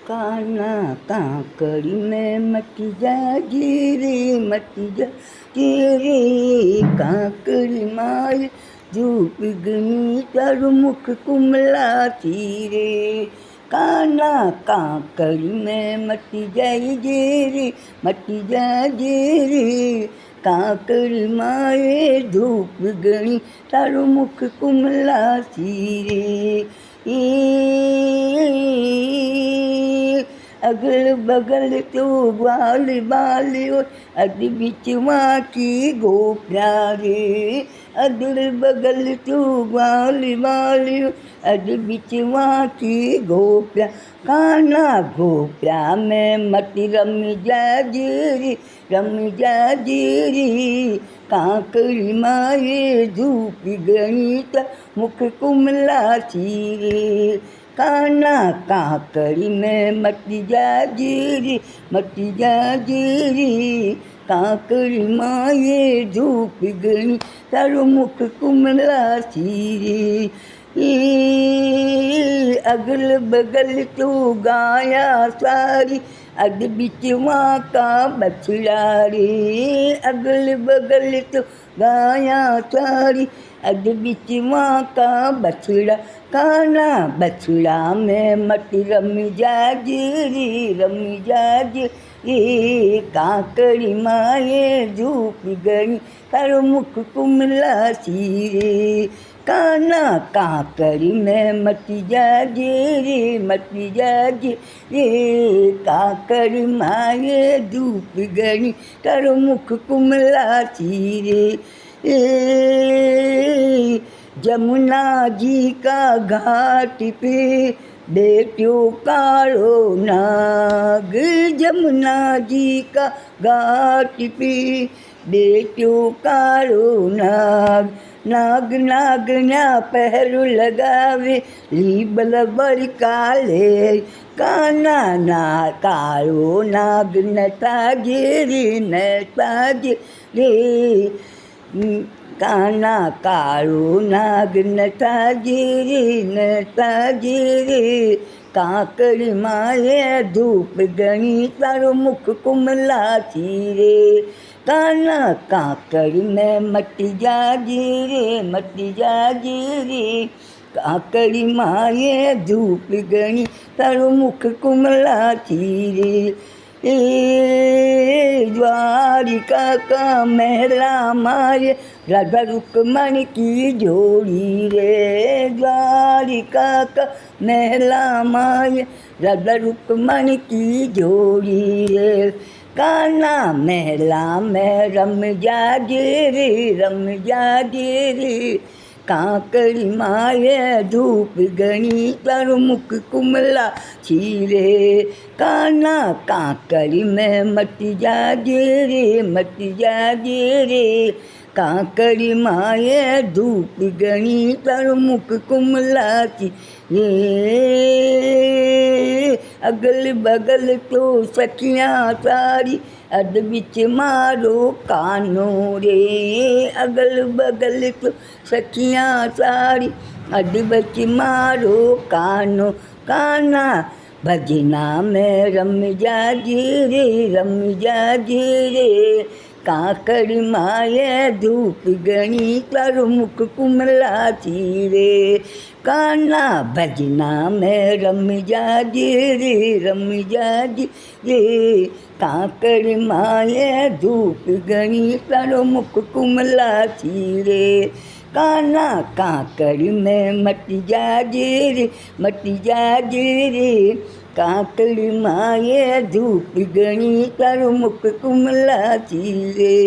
काना काकड़ी में मट जागी रे मट जागी रे काकड़ी माय धूप गनी तारू मुख कुमला थी रे काना काकड़ी में मट जागी रे मट जागी रे काकड़ी माए धूप गणी तारू मुख कुमला थी रे अगल बगल तो बाल बाल अद बिचवा की गोपरा रे अगल बगल तो बाल बाल अद बिचवा की गोपरा काना गोपरा में मट रम जाजीरी काकड़ी माए धूप गणित मुख कुमला थी रे काना काकड़ी में मट जाजीरी काकड़ी माए धूप गणी तारो मुख कुमला थी रे अगल बगल तो गाया सारी अद बिचवा का बछड़ा रे अगल बगल तो गाया सारी अद बिचवा का बछड़ा काना बछड़ा में मट रम जाजी रे काकड़ी माए धूप गई तारो मुख कुमला सी रे काना काकड़ी में मट जाजी रे काकड़ी माए धूप गई तारो मुख कुमला सी रे जमुना जी का घाट पे बेटियों कालो नाग जमुना जी का घाट पे बेटियों कालो नाग नाग नाग ना पहरू लगावे लीबल बड़ काले काना ना कालो नाग न ताजे रे काना कालो नाग न ताजे रे काकड़ी माए धूप गणी तारो मुख कुमला थी रे काना काकड़ी में मट जागी रे काकड़ी माए धूप गणी तारो मुख कुमला थी रे द्वारिका का महला माए राधा रुक्मणी की जोड़ी रे द्वारिका का महला माए राधा रुक्मणी की जोड़ी रे काना महला में रम जागे रे काकड़ी माए धूप गणी तारो मुख कुमला छीरे काना काकड़ी में मट जागे रे काकड़ी माए धूप गणी तारो मुख कुमला थी रे अगल बगल तो सखियाँ सारी अद बिच मारो कानो रे अगल बगल तो सखियाँ सारी अद बिच मारो कानो काना भजना में रम जाजी रे काकड़ी माए धूप गणी तारो मुख कुमला थी रे काना भजना में रम जाजी रे काकड़ी माए धूप गणी तारो मुख कुमला थी रे काना काकड़ी में मट जाजी रे काकड़ी माए धूप गणी तारो मुख कुमला थी रे।